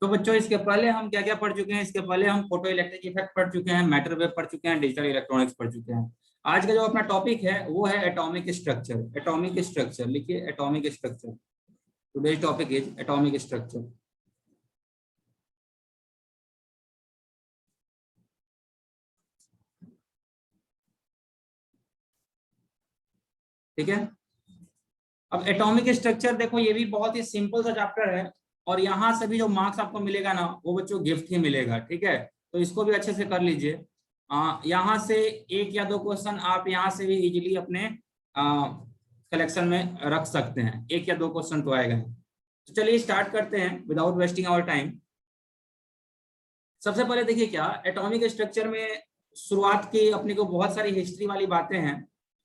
तो बच्चों इसके पहले हम क्या क्या पढ़ चुके हैं? इसके पहले हम फोटो इलेक्ट्रिक इफेक्ट पढ़ चुके हैं, मैटर वेव पढ़ चुके हैं, डिजिटल इलेक्ट्रॉनिक्स पढ़ चुके हैं। आज का जो अपना टॉपिक है वो है एटॉमिक स्ट्रक्चर। एटॉमिक स्ट्रक्चर लिखिए, atomic structure. Today's topic is atomic structure. ठीक है। अब एटॉमिक स्ट्रक्चर देखो, ये भी बहुत ही सिंपल सा चैप्टर है और यहाँ से भी जो मार्क्स आपको मिलेगा ना वो बच्चों गिफ्ट ही मिलेगा। ठीक है, तो इसको भी अच्छे से कर लीजिए। यहाँ से एक या दो क्वेश्चन आप यहाँ से भी इजीली अपने कलेक्शन में रख सकते हैं। एक या दो क्वेश्चन तो आएगा। तो चलिए स्टार्ट करते हैं विदाउट वेस्टिंग आवर टाइम। सबसे पहले देखिए क्या एटॉमिक स्ट्रक्चर में शुरुआत की अपने को बहुत सारी हिस्ट्री वाली बातें हैं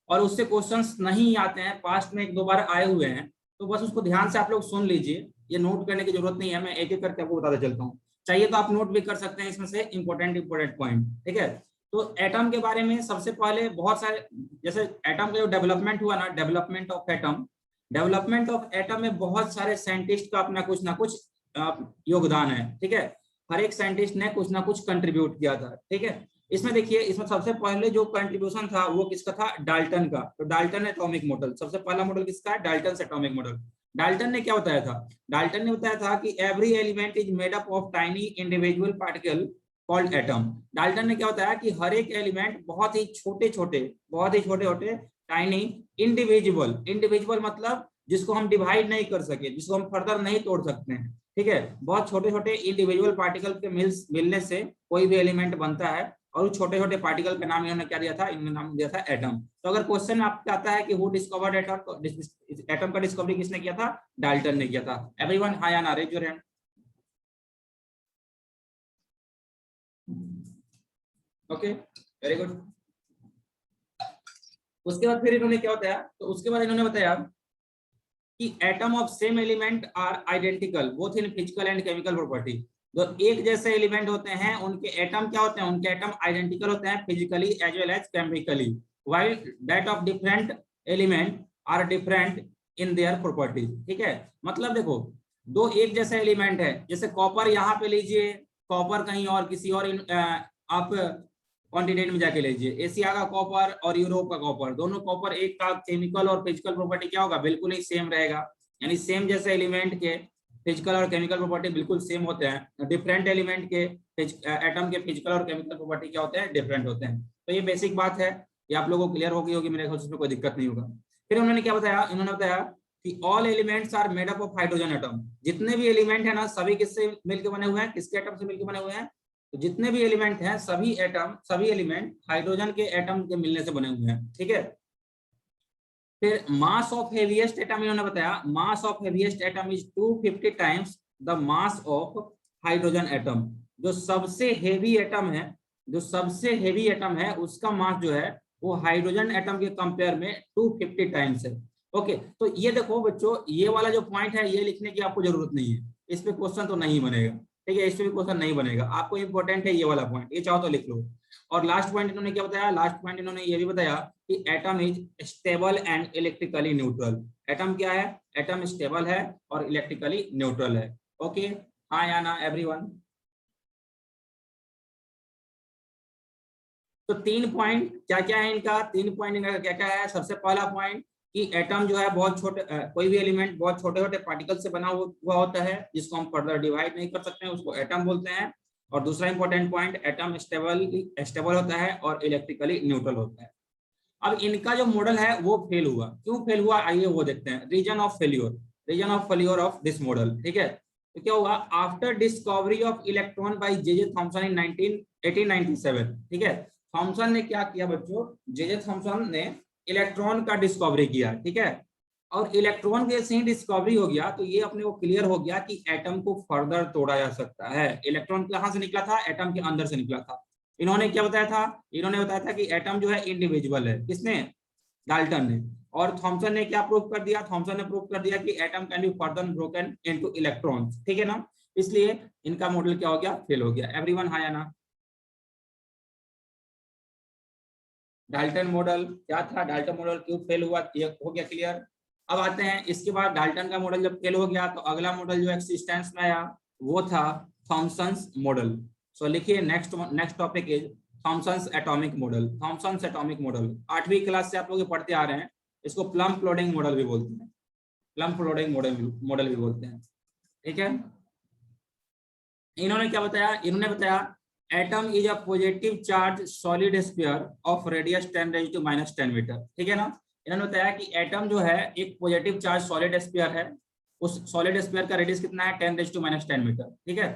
और उससे क्वेश्चंस नहीं आते हैं, पास्ट में एक दो बार आए हुए हैं, तो बस उसको ध्यान से आप लोग सुन लीजिए। ये नोट करने की जरूरत नहीं है, मैं एक एक करके आपको बताता चलता हूँ। चाहिए तो आप नोट भी कर सकते हैं इसमें से इंपॉर्टेंट पॉइंट। ठीक है, तो एटम के बारे में सबसे पहले बहुत सारे, जैसे एटम का जो डेवलपमेंट हुआ ना, development of atom, development of atom में बहुत सारे साइंटिस्ट का अपना कुछ ना कुछ योगदान है। ठीक है, हर एक साइंटिस्ट ने कुछ ना कुछ कंट्रीब्यूट किया था। ठीक है, इसमें देखिए, इसमें सबसे पहले जो कंट्रीब्यूशन था वो किसका था? डाल्टन का। तो डाल्टन एटॉमिक मॉडल, सबसे पहला मॉडल किसका है? Dalton atomic model. डाल्टन ने क्या बताया था? डाल्टन ने बताया था कि every element is made up of tiny individual particle called atom. Dalton ने क्या बताया कि हर एक एलिमेंट बहुत ही छोटे छोटे टाइनी इंडिविजुअल, इंडिविजुअल मतलब जिसको हम डिवाइड नहीं कर सके, जिसको हम फर्दर नहीं तोड़ सकते हैं। ठीक है, बहुत छोटे छोटे इंडिविजुअल पार्टिकल के मिलने से कोई भी एलिमेंट बनता है और छोटे छोटे पार्टिकल का नाम इन्होंने क्या दिया था? इन्होंने नाम दिया था एटम। तो अगर क्वेश्चन आपका आता है कि हु डिस्कवर्ड एटम, एटम का डिस्कवरी किसने किया था? डाल्टन ने किया था। एवरीवन हाय या ना, raise your hand. Okay, very good. उसके बाद फिर इन्होंने क्या बताया? तो उसके बाद इन्होंने बताया कि atom of same element are identical both in physical and chemical property. जो एक जैसे एलिमेंट होते हैं उनके एटम क्या होते हैं? उनके एटम आइडेंटिकल होते हैं physically as well as chemically, while that of different element are different in their properties. ठीक है, मतलब देखो, दो एक जैसे एलिमेंट है, जैसे कॉपर यहाँ पे लीजिए, कॉपर कहीं और किसी और आप कॉन्टिनेंट में जाके लीजिए, एशिया का कॉपर और यूरोप का कॉपर, दोनों कॉपर एक का केमिकल और फिजिकल प्रॉपर्टी क्या होगा? बिल्कुल ही सेम रहेगा। यानी सेम जैसे एलिमेंट के फिजिकल और केमिकल प्रॉपर्टी बिल्कुल सेम होते हैं। डिफरेंट एलिमेंट के एटम के फिजिकल और केमिकल प्रॉपर्टी क्या होते हैं? डिफरेंट होते हैं। तो ये बेसिक बात है, ये आप लोगों को क्लियर होगी मेरे ख्याल से, इसमें कोई दिक्कत नहीं होगा। फिर उन्होंने क्या बताया? इन्होंने बताया कि all elements are made up of hydrogen atom. जितने भी एलिमेंट है ना, सभी किससे मिलकर बने हुए हैं? किसके एटम से मिलकर बने हुए हैं? तो जितने भी एलिमेंट हैं, सभी एटम, सभी एलिमेंट हाइड्रोजन के एटम के मिलने से बने हुए हैं। ठीक है, फिर मास ऑफ हेवीएस्ट एटम इन्होंने बताया, mass of heaviest atom is 250 times the mass of hydrogen atom. जो सबसे हेवी एटम है, जो सबसे हेवी एटम है, उसका मास जो है वो हाइड्रोजन एटम के कंपेयर में 250 टाइम्स है। ओके, तो ये देखो बच्चों, ये वाला जो पॉइंट है ये लिखने की आपको जरूरत नहीं है, इस पे क्वेश्चन तो नहीं बनेगा। ठीक है, इस पे भी क्वेश्चन नहीं बनेगा, आपको इंपॉर्टेंट है ये वाला पॉइंट, ये चाहो तो लिख लो। और लास्ट पॉइंट इन्होंने क्या बताया? लास्ट पॉइंट इन्होंने ये भी बताया कि atom is stable and electrically neutral. Atom क्या है? एटम स्टेबल है और इलेक्ट्रिकली न्यूट्रल है। ओके, हाँ या ना एवरीवन? तो 3 पॉइंट क्या क्या है इनका? 3 पॉइंट इनका क्या क्या है? सबसे पहला पॉइंट कि एटम जो है बहुत छोटे, कोई भी एलिमेंट बहुत छोटे छोटे पार्टिकल से बना हुआ होता है, जिसको हम फर्दर डिवाइड नहीं कर सकते हैं, उसको एटम बोलते हैं। और दूसरा इंपॉर्टेंट पॉइंट, एटम स्टेबल होता है और इलेक्ट्रिकली न्यूट्रल होता है। अब इनका जो मॉडल है वो फेल हुआ। क्यों फेल हुआ? आइए वो देखते हैं। Reason of failure, reason of failure of this model. ठीक है, तो क्या हुआ? After discovery of electron by J Thomson in 1897। ठीक है, थॉमसन ने क्या किया बच्चों? जे थॉमसन ने इलेक्ट्रॉन का डिस्कवरी किया। ठीक है, और इलेक्ट्रॉन के से डिस्कवरी हो गया तो ये अपने को क्लियर हो गया कि एटम को फर्दर तोड़ा जा सकता है। इलेक्ट्रॉन कहाँ से निकला था? एटम के अंदर से निकला था। इन्होंने क्या बताया था? इन्होंने बताया था कि एटम जो है इंडिविजुअल है। किसने? डाल्टन ने। और थॉमसन ने क्या प्रूव कर दिया? थॉमसन ने प्रूव कर दिया कि atom can be further broken into electrons. ठीक है ना, इसलिए इनका मॉडल क्या हो गया? फेल हो गया। एवरीवन हाँ या ना? डाल्टन मॉडल क्या था? डाल्टन मॉडल क्यों फेल हुआ? हो गया क्लियर। अब आते हैं इसके बाद, डाल्टन का मॉडल जब फेल हो गया तो अगला मॉडल जो एक्सिस्टेंस में आया वो था थॉमसन्स मॉडल। सो लिखिए next topic is Thomson's atomic model. Thomson's atomic model 8वीं क्लास से आप लोग पढ़ते आ रहे हैं। इसको प्लम फ्लोटिंग मॉडल भी बोलते हैं, प्लम फ्लोटिंग मॉडल भी बोलते हैं। ठीक है, इन्होंने क्या बताया, इन्होंने बताया atom is a positive charge solid sphere of radius 10⁻⁻10 metre. ठीक है ना, इन्होंने बताया कि एटम जो है एक पॉजिटिव चार्ज सॉलिड स्फीयर है, उस सॉलिड स्फीयर का रेडियस कितना है 10⁻⁻10 मीटर। ठीक है,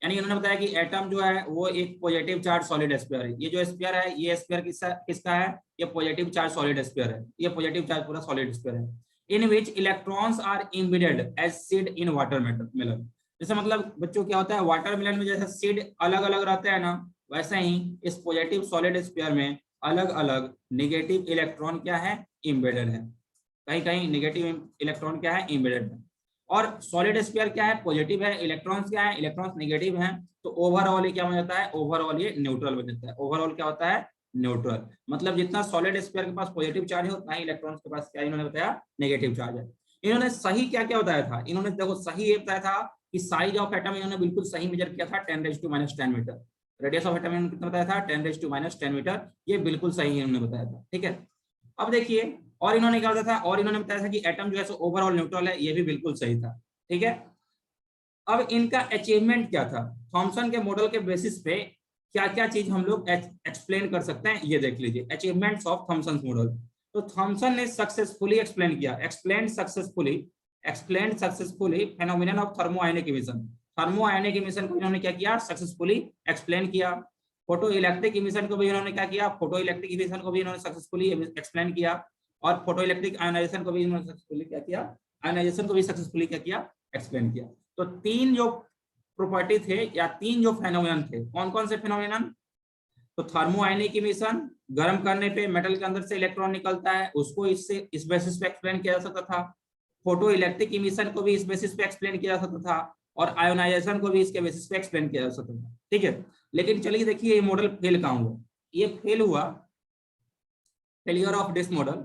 यानी इन्होंने बताया कि एटम जो है वो एक पॉजिटिव चार्ज सॉलिड स्फीयर है। ये जो स्फीयर है, ये स्फीयर किसका है, ये पॉजिटिव चार्ज सॉलिड स्फीयर है, ये पॉजिटिव चार्ज पूरा सॉलिड स्फीयर है। In which electrons are embedded as seed in watermelon. जैसे मतलब बच्चों क्या होता है, वाटरमेलन में जैसे सीड अलग अलग रहते हैं ना, वैसे ही इस पॉजिटिव सॉलिड स्फीयर में अलग अलग नेगेटिव इलेक्ट्रॉन क्या है, इम्बेडेड है। कहीं कहीं नेगेटिव इलेक्ट्रॉन क्या है, इम्बेडेड है। और सॉलिड स्फीयर क्या है, पॉजिटिव है, इलेक्ट्रॉन्स क्या है, इलेक्ट्रॉन्स नेगेटिव हैं। तो ओवरऑल ये क्या बन जाता है, ओवरऑल ये न्यूट्रल बन जाता है। ओवरऑल क्या होता है, न्यूट्रल। मतलब जितना सॉलिड स्फीयर के पास पॉजिटिव चार्ज है उतना ही इलेक्ट्रॉन्स के पास क्या, इन्होंने बताया, नेगेटिव चार्ज है। इन्होंने सही क्या क्या बताया था, इन्होंने देखो सही ये बताया था कि साइज ऑफ एटम इन्होंने बिल्कुल सही मेजर किया था 10⁻⁻10 मीटर। रेडियस ऑफ एटम इन्होंने कितना बताया था, 10⁻⁻10 मीटर। ये बिल्कुल सही इन्होंने बताया था। ठीक है, अब देखिए और इन्होंने क्या बताया था, और इन्होंने बताया था कि एटम जो है ओवरऑल न्यूट्रल है, ये भी बिल्कुल सही था। ठीक है, अब इनका अचीवमेंट क्या था, थॉमसन के मॉडल के बेसिस पे क्या क्या चीज हम लोग एक्सप्लेन कर सकते हैं, ये देख लीजिए। Achievements of Thomson model. तो थॉमसन ने सक्सेसफुली एक्सप्लेन किया, explain successfully phenomenon of thermionic emission. Thermionic emission को इन्होंने क्या किया, सक्सेसफुली एक्सप्लेन किया। फोटो इलेक्ट्रिक इमिशन को भी इन्होंने क्या किया, फोटो इलेक्ट्रिक इमिशन को भी इन्होंने सक्सेसफुली एक्सप्लेन किया। और फोटो इलेक्ट्रिक आयनाइजेशन को भी इन्होंने सक्सेसफुली क्या किया, आयनाइजेशन को भी सक्सेसफुली क्या किया, एक्सप्लेन किया। तो तीन जो प्रॉपर्टी थे या तीन जो फेनोमेनन थे, कौन कौन से फेनोमेनन, तो थर्मोआयनिक इमिशन, गर्म करने पे मेटल के अंदर से इलेक्ट्रॉन निकलता है, उसको इससे इस बेसिस पे एक्सप्लेन किया जा सकता था। फोटो इलेक्ट्रिक इमिशन को भी इस बेसिस पे एक्सप्लेन किया जा सकता था, और आयोनाइजेशन को भी इसके बेसिस पे एक्सप्लेन किया जा सकता था। ठीक है, लेकिन चलिए देखिए ये मॉडल फेल कहाँ हुआ, ये फेल हुआ, failure of this model,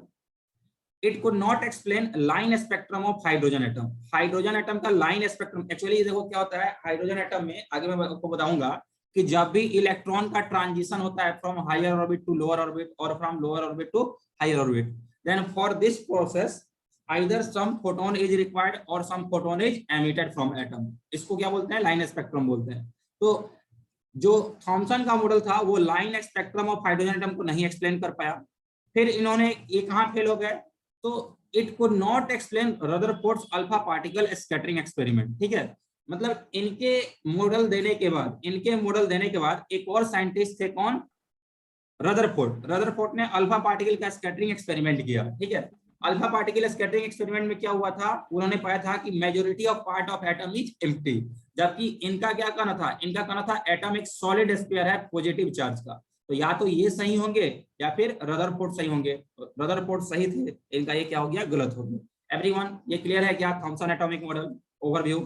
it could not explain line spectrum of hydrogen atom. Hydrogen atom का लाइन स्पेक्ट्रम, एक्चुअली देखो क्या होता है हाइड्रोजन एटम में, आगे मैं आपको बताऊंगा कि जब भी इलेक्ट्रॉन का ट्रांजिशन होता है from higher orbit to lower orbit और from lower orbit to higher orbit, then for this process either some photon is required or some photon is emitted from atom। इसको क्या बोलते हैं, लाइन स्पेक्ट्रम बोलते हैं। तो जो थॉमसन का मॉडल था वो line spectrum of hydrogen atom को नहीं एक्सप्लेन कर पाया। फिर इन्होंने ये कहाँ फेल हो गए, तो it could not explain Rutherford's alpha particle scattering experiment. ठीक है, मतलब इनके मॉडल देने के बाद एक और साइंटिस्ट थे, कौन, रदरफोर्ड ने अल्फा पार्टिकल का स्कैटरिंग एक्सपेरिमेंट किया। ठीक है, अल्फा पार्टिकल स्कैटरिंग एक्सपेरिमेंट में क्या हुआ था, उन्होंने पाया था कि majority of part of atom is empty, जबकि इनका क्या कहना था, इनका कहना था एटम एक सॉलिड स्फीयर है पॉजिटिव चार्ज का। तो या तो ये सही होंगे या फिर रदरफोर्ड सही होंगे। रदरफोर्ड सही थे, इनका ये क्या हो गया, गलत हो गया। एवरीवन ये क्लियर है क्या, Thomson atomic model overview?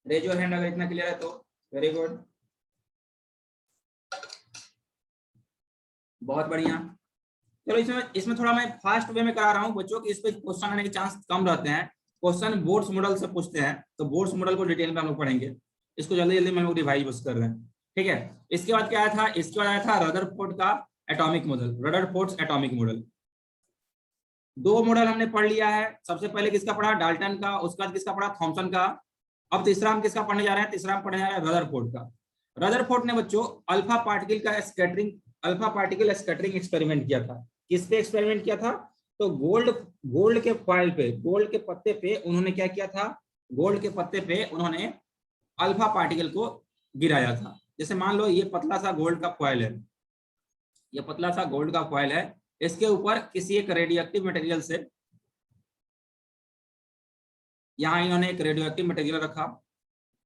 Raise your hand अगर इतना क्लियर है तो, वेरी गुड, बहुत बढ़िया। चलो इसमें थोड़ा मैं फास्ट वे में करा रहा हूँ बच्चों की, इस पे क्वेश्चन आने के चांस कम रहते हैं। क्वेश्चन बोर्ड्स मॉडल से पूछते हैं, तो बोर्ड्स मॉडल को डिटेल में हम लोग पढ़ेंगे, इसको जल्दी जल्दी में हम लोग रिवाइज बस कर रहे हैं। ठीक है, इसके बाद क्या आया था, इसके बाद आया था रदरफोर्ड का atomic model, Rutherford's atomic model. दो मॉडल हमने पढ़ लिया है, सबसे पहले किसका पढ़ा, डाल्टन का, उसके बाद किसका पढ़ा, थॉमसन का। अब तीसरा हम किसका पढ़ने जा रहे हैं, तीसरा हम पढ़ने जा रहे हैं रदरफोर्ड का। रदरफोर्ड ने बच्चों अल्फा पार्टिकल स्कैटरिंग एक्सपेरिमेंट किया था। किस पे एक्सपेरिमेंट किया था, तो गोल्ड के फॉइल पे, गोल्ड के पत्ते पे उन्होंने क्या किया था, गोल्ड के पत्ते पे उन्होंने अल्फा पार्टिकल को गिराया था। जैसे मान लो ये पतला सा गोल्ड का फॉइल है, ये पतला सा गोल्ड का फॉइल है, इसके ऊपर किसी एक रेडियोएक्टिव मटेरियल से, यहाँ इन्होंने एक रेडियोएक्टिव मटेरियल रखा,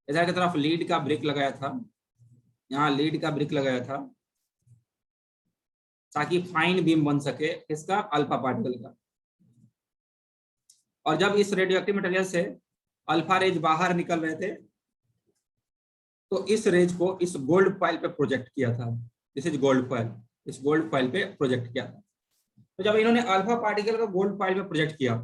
इधर की तरफ लीड का ब्रिक लगाया था, यहाँ लीड का ब्रिक लगाया था, ताकि फाइन बीम बन सके इसका, अल्फा पार्टिकल का। और जब इस रेडियोएक्टिव मटेरियल से अल्फा रेज बाहर निकल रहे थे, तो इस रेज को इस गोल्ड फॉइल पे प्रोजेक्ट किया था, दिस इज गोल्ड फॉइल, इस गोल्ड फॉइल पे प्रोजेक्ट किया था। तो जब इन्होंने अल्फा पार्टिकल को गोल्ड फॉइल पे प्रोजेक्ट किया,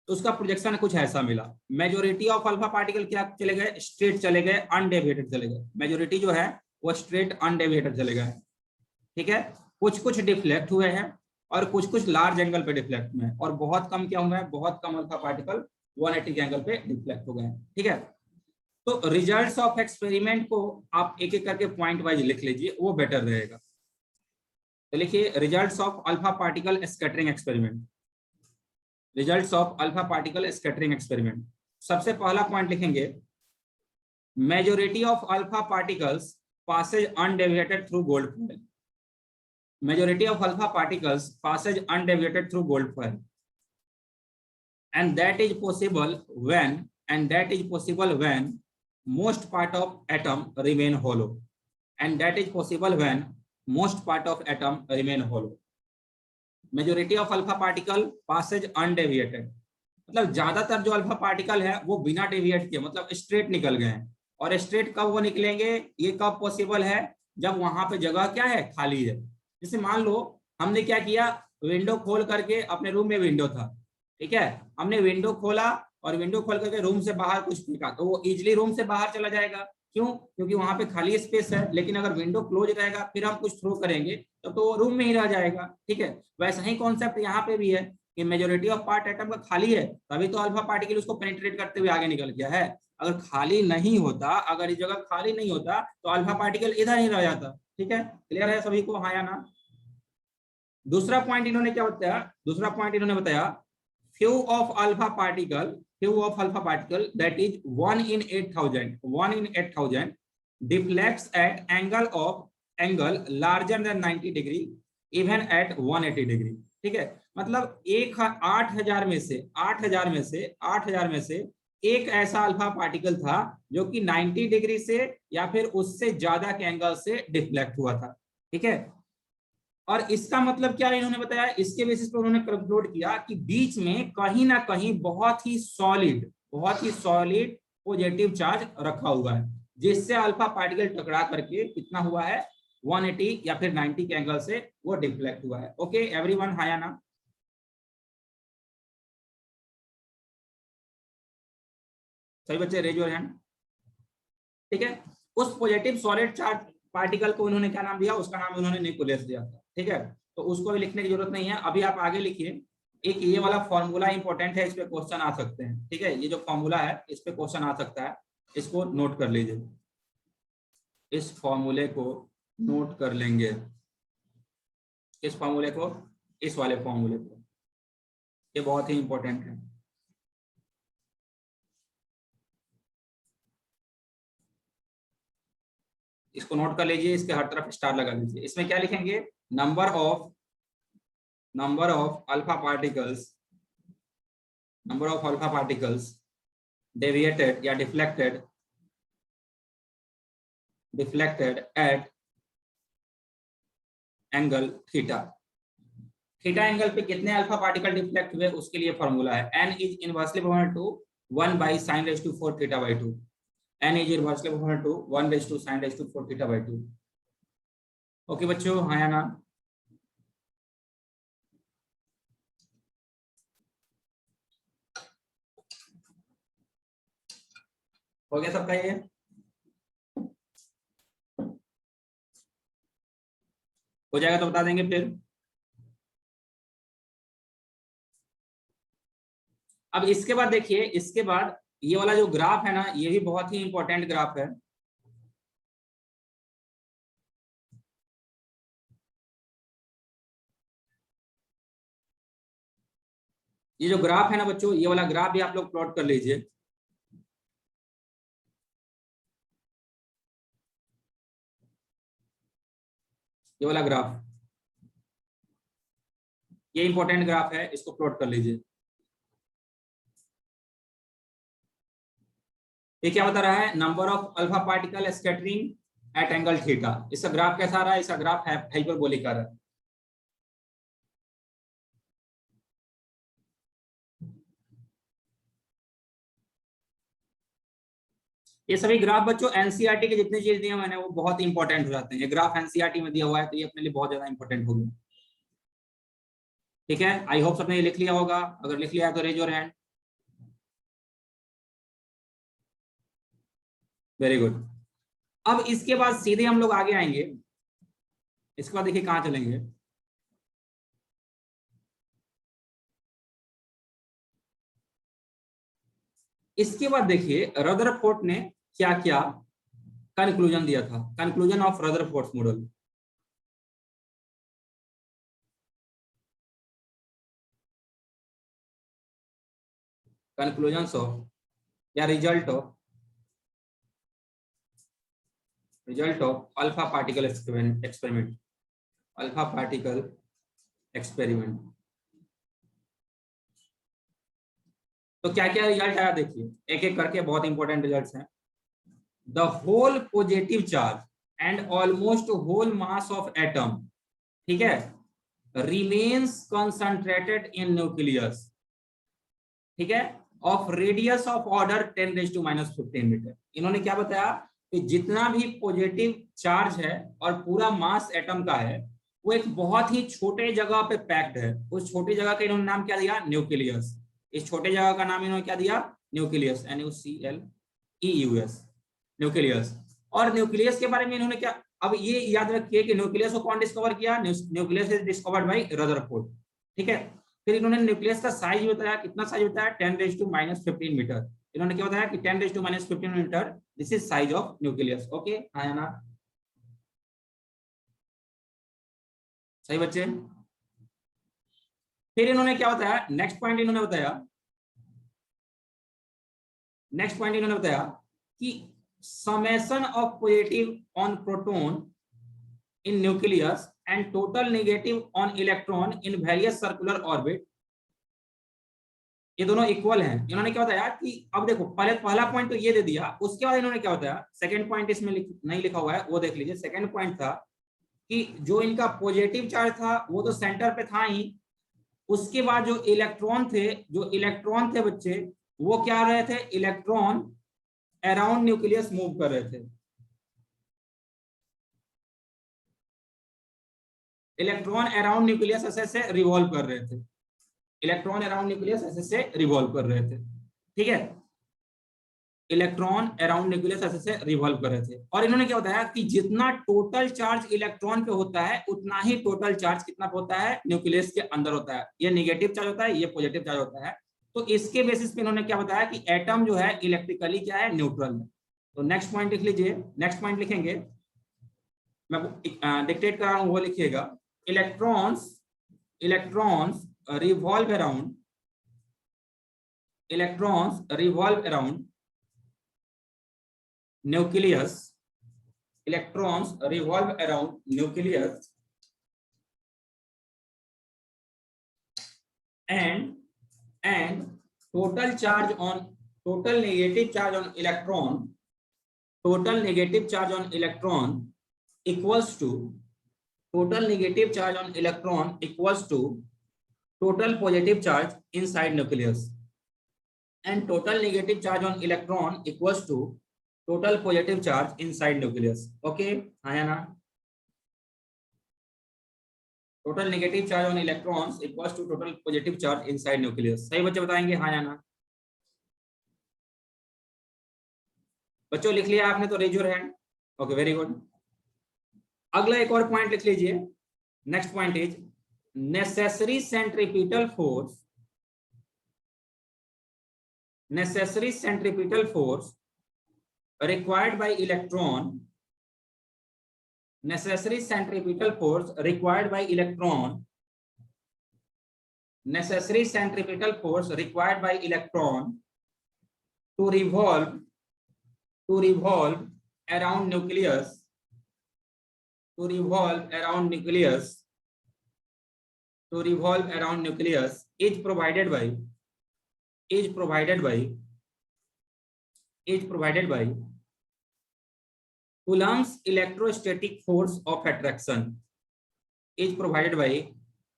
तो उसका प्रोजेक्शन कुछ ऐसा मिला। मेजोरिटी ऑफ अल्फा पार्टिकल क्या चले गए, स्ट्रेट चले गए, अनडेविएटेड चले गए। मेजोरिटी जो है वो स्ट्रेट अनडेविएटेड चले गए, ठीक है। कुछ कुछ डिफ्लेक्ट हुए हैं और कुछ कुछ लार्ज एंगल पे डिफ्लेक्ट हुए हैं, और बहुत कम क्या हुआ है, बहुत कम अल्फा पार्टिकल 180 के एंगल पे डिफ्लेक्ट हो गए हैं, ठीक है। तो रिजल्ट्स ऑफ एक्सपेरिमेंट को आप एक एक करके पॉइंट वाइज लिख लीजिए, वो बेटर रहेगा। तो लिखिए results of alpha particle scattering experiment. Results of alpha particle scattering experiment, सबसे पहला पॉइंट लिखेंगे, majority of alpha particles passes undeviated through gold foil. Majority of alpha particles passes undeviated through gold foil, and that is possible when most part of atom remain hollow, and that is possible when most part of atom remain hollow. Majority of alpha particle passes undeviated, मतलब ज्यादातर जो alpha particle है वो बिना deviate किए मतलब straight निकल गए हैं। और स्ट्रेट कब वो निकलेंगे, ये कब पॉसिबल है, जब वहां पे जगह क्या है, खाली है। जैसे मान लो हमने क्या किया, विंडो खोल करके, अपने रूम में विंडो था, ठीक है, हमने विंडो खोला और विंडो खोल करके रूम से बाहर कुछ फेंका, तो वो इजिली रूम से बाहर चला जाएगा। क्यों, क्योंकि वहां पे खाली स्पेस है। लेकिन अगर विंडो क्लोज रहेगा, फिर हम कुछ थ्रो करेंगे तो वो रूम में ही रह जाएगा, ठीक है। वैसा ही कॉन्सेप्ट यहाँ पे भी है कि मेजोरिटी ऑफ पार्ट एटम का खाली है, तभी तो अल्फा पार्टिकल उसको पेनिट्रेट करते हुए आगे निकल गया है। अगर खाली नहीं होता, अगर इस जगह खाली नहीं होता, तो अल्फा पार्टिकल इधर ही रह जाता, ठीक है। क्लियर है सभी को, हाँ या ना। दूसरा पॉइंट इन्होंने क्या बताया, दूसरा पॉइंट इन्होंने बताया, few of alpha particle that is 1 in 8,000 deflects at angle larger than 90 degree even at 180 degree, ठीक है। मतलब 8,000 में से एक ऐसा अल्फा पार्टिकल था जो कि 90 डिग्री से या फिर उससे ज्यादा के एंगल से डिफ्लेक्ट हुआ था, ठीक है। और इसका मतलब क्या इन्होंने बताया, इसके बेसिस पर उन्होंने कंक्लूड किया कि बीच में कहीं ना कहीं बहुत ही सॉलिड पॉजिटिव चार्ज रखा हुआ है, जिससे अल्फा पार्टिकल टकरा करके कितना हुआ है, 180 या फिर 90 के एंगल से वो डिफ्लेक्ट हुआ है। ओके एवरीवन, हाँ या ना। सही बच्चे, रेज योर हैंड, ठीक है। उस पॉजिटिव सॉलिड चार्ज पार्टिकल को उन्होंने क्या नाम दिया, उसका नाम उन्होंने न्यूक्लियस दिया था, ठीक है। तो उसको भी लिखने की जरूरत नहीं है, अभी आप आगे लिखिए। एक ये वाला फॉर्मूला इंपॉर्टेंट है, इस पे क्वेश्चन आ सकते हैं, ठीक है। ये जो फॉर्मूला है इस पे क्वेश्चन आ सकता है, इसको नोट कर लीजिए, इस फॉर्मूले को नोट कर लेंगे, इस फॉर्मूले को, इस वाले फॉर्मूले को, ये बहुत ही इंपॉर्टेंट है। इसको नोट कर लीजिए, इसके हर तरफ स्टार लगा लीजिए। इसमें क्या लिखेंगे, number of alpha particles deviated या deflected at angle theta angle पे कितने अल्फा पार्टिकल डिफ्लेक्ट हुए, उसके लिए फॉर्मूला है n is inversely proportional to 1/sin⁴ θ/2। n is inversely proportional to 1/sin⁴ θ/2। Okay बच्चों, हाँ या ना। हो गया सबका, ये हो जाएगा तो बता देंगे फिर। अब इसके बाद देखिए, इसके बाद ये वाला जो ग्राफ है ना, ये भी बहुत ही इंपॉर्टेंट ग्राफ है। ये जो ग्राफ है ना बच्चों, ये वाला ग्राफ भी आप लोग प्लॉट कर लीजिए। ये वाला ग्राफ, ये इंपॉर्टेंट ग्राफ है, इसको प्लॉट कर लीजिए। ये क्या बता रहा है, number of alpha particle scattering at angle theta. इसका ग्राफ कैसा रहा है, इसका ग्राफ हाइपरबोलिक आ रहा है। ये सभी ग्राफ बच्चों एनसीईआरटी के जितने चीज दिए मैंने, वो बहुत इंपॉर्टेंट हो जाते हैं। ये ग्राफ एनसीईआरटी में दिया हुआ है, तो ये अपने लिए बहुत ज्यादा इंपॉर्टेंट हो गया, ठीक है। आई होप सबने ये लिख लिया होगा, अगर लिख लिया तो raise your hand. Very good. अब इसके बाद सीधे हम लोग आगे आएंगे, इसके बाद देखिए कहाँ चलेंगे। इसके बाद देखिए रदरफोर्ड ने क्या क्या कंक्लूजन दिया था, conclusion of Rutherford model. Conclusion of या result of alpha particle experiment, alpha particle experiment. तो क्या क्या रिजल्ट आया देखिए, एक एक करके, बहुत इंपॉर्टेंट रिजल्ट्स हैं। The whole positive charge and almost whole mass of atom, ठीक है, रिमेन्स कंसंट्रेटेड इन न्यूक्लियस, ठीक है, of radius of order 10⁻⁻15 metre. इन्होंने क्या बताया कि जितना भी पॉजिटिव चार्ज है और पूरा मास एटम का है वो एक बहुत ही छोटे जगह पे पैक्ड है। उस छोटी जगह का इन्होंने नाम क्या दिया, न्यूक्लियस। इस छोटे जगह का नाम इन्होंने क्या दिया, न्यूक्लियस, NuCleus, न्यूक्लियस। और न्यूक्लियस के बारे में इन्होंने क्या, अब ये याद रखिए कि न्यूक्लियस को कौन डिस्कवर किया, nucleus is discovered by Rutherford, ठीक है। फिर इन्होंने न्यूक्लियस का साइज बताया, कितना साइज होता है, 10⁻⁻15 मीटर। इन्होंने क्या बताया कि 10⁻⁻15 metre, this is size of nucleus. Okay, हाँ या ना, सही बच्चे। फिर इन्होंने क्या बताया, नेक्स्ट पॉइंट इन्होंने बताया कि summation of positive on proton in nucleus and total negative on electron in various circular orbit, ये दोनों इक्वल हैं। इन्होंने क्या बताया कि अब देखो, पहला पॉइंट तो ये दे दिया, उसके बाद इन्होंने क्या बताया, सेकंड पॉइंट इसमें नहीं लिखा हुआ है, वो देख लीजिए। सेकंड पॉइंट था कि जो इनका पॉजिटिव चार्ज था वो तो सेंटर पे था ही, उसके बाद जो इलेक्ट्रॉन थे बच्चे, वो क्या रहे थे, इलेक्ट्रॉन अराउंड न्यूक्लियस मूव कर रहे थे। इलेक्ट्रॉन अराउंड न्यूक्लियस ऐसे रिवॉल्व कर रहे थे, इलेक्ट्रॉन अराउंड न्यूक्लियस ऐसे रिवॉल्व कर रहे थे, ठीक है। इलेक्ट्रॉन अराउंड न्यूक्लियस ऐसे रिवॉल्व कर रहे थे। और इन्होंने क्या बताया कि जितना टोटल चार्ज इलेक्ट्रॉन पे होता है उतना ही टोटल चार्ज कितना पे होता है, न्यूक्लियस के अंदर होता है। ये नेगेटिव चार्ज होता है, ये पॉजिटिव चार्ज होता है। तो इसके बेसिस पे इन्होंने क्या बताया कि एटम जो है इलेक्ट्रिकली क्या है, न्यूट्रल है। तो नेक्स्ट पॉइंट लिख लीजिए, नेक्स्ट पॉइंट लिखेंगे, मैं डिक्टेट कर रहा हूं, वो लिखिएगा। Electrons revolve around nucleus, electrons revolve around nucleus and total negative charge on electron equals to total positive charge inside nucleus, and total negative charge on electron equals to total positive charge inside nucleus. Okay, हाँ या ना, total negative charge on electrons equals to total positive charge inside nucleus. सही बच्चे बताएंगे हाँ या ना। बच्चों लिख लिया आपने तो raise your hand. Okay, very good. अगला एक और पॉइंट लिख लीजिए। Next point is necessary centripetal force required by electron to revolve around nucleus is provided by Coulomb's electrostatic force of attraction. Is provided by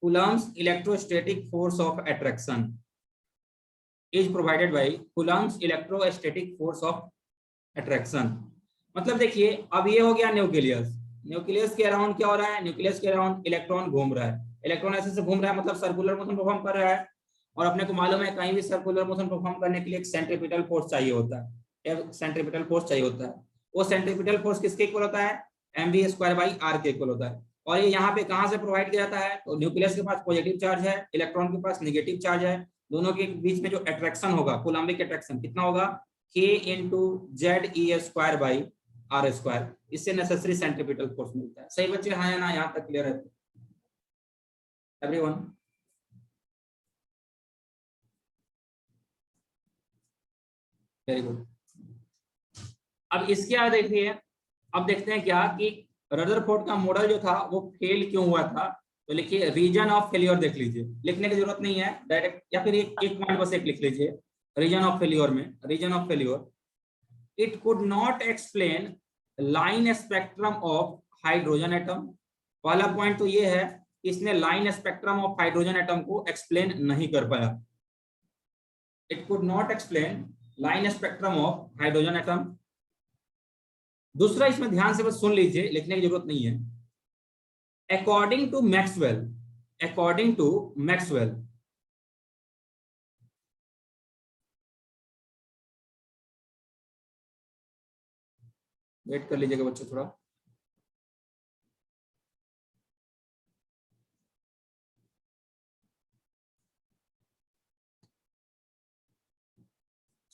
Coulomb's electrostatic force of attraction. Is provided by Coulomb's electrostatic force of attraction. मतलब देखिए, अब ये हो गया nucleus के around क्या हो रहा है, न्यूक्लियस के अराउंड इलेक्ट्रॉन घूम रहा है, इलेक्ट्रॉन ऐसे घूम रहा है, मतलब सर्कुलर मोशन परफॉर्म कर रहा है। और अपने को मालूम है कहीं भी सर्कुलर मोशन परफॉर्म करने के लिए एक सेंट्रीपिटल फोर्स चाहिए होता है, वो सेंट्रीपिटल फोर्स किसके इक्वल होता है, mv स्क्वायर बाई r के इक्वल होता है। और ये यहाँ पे कहाँ से प्रोवाइड किया जाता है, तो न्यूक्लियस के पास पॉजिटिव चार्ज है, इलेक्ट्रॉन के पास नेगेटिव चार्ज है, दोनों के बीच में जो अट्रैक्शन होगा, कूलम्बिक अट्रैक्शन कितना होगा, k into Z e square by r square, इससे नेसेसरी सेंट्रीपिटल फोर्स मिलता है। सही बच्चे, हाँ या ना, यहाँ तक क्लियर है एवरीवन? Very good. अब इसके बाद देखिए, अब देखते हैं क्या कि रदरफोर्ड का मॉडल जो था वो फेल क्यों हुआ था। तो लिखिए रीजन ऑफ फेलियर, देख लीजिए, लिखने की जरूरत नहीं है डायरेक्ट, या फिर एक पॉइंट बस एक लिख लीजिए रीजन ऑफ फेलियर में, reason of failure, it could not explain line spectrum of hydrogen atom. पहला पॉइंट तो ये है कि इसने line spectrum of hydrogen atom को एक्सप्लेन नहीं कर पाया। It could not explain line spectrum of hydrogen atom. दूसरा, इसमें ध्यान से बस सुन लीजिए, लिखने की जरूरत नहीं है, according to Maxwell, according to Maxwell, wait कर लीजिएगा बच्चों थोड़ा,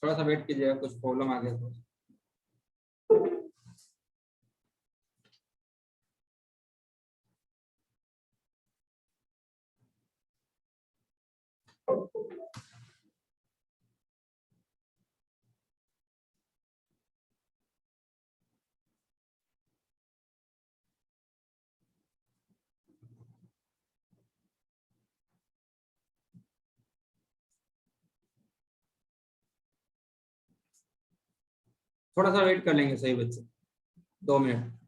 थोड़ा सा वेट कीजिएगा, कुछ प्रॉब्लम आ गया तो। थोड़ा सा वेट कर लेंगे सही बच्चे, 2 मिनट।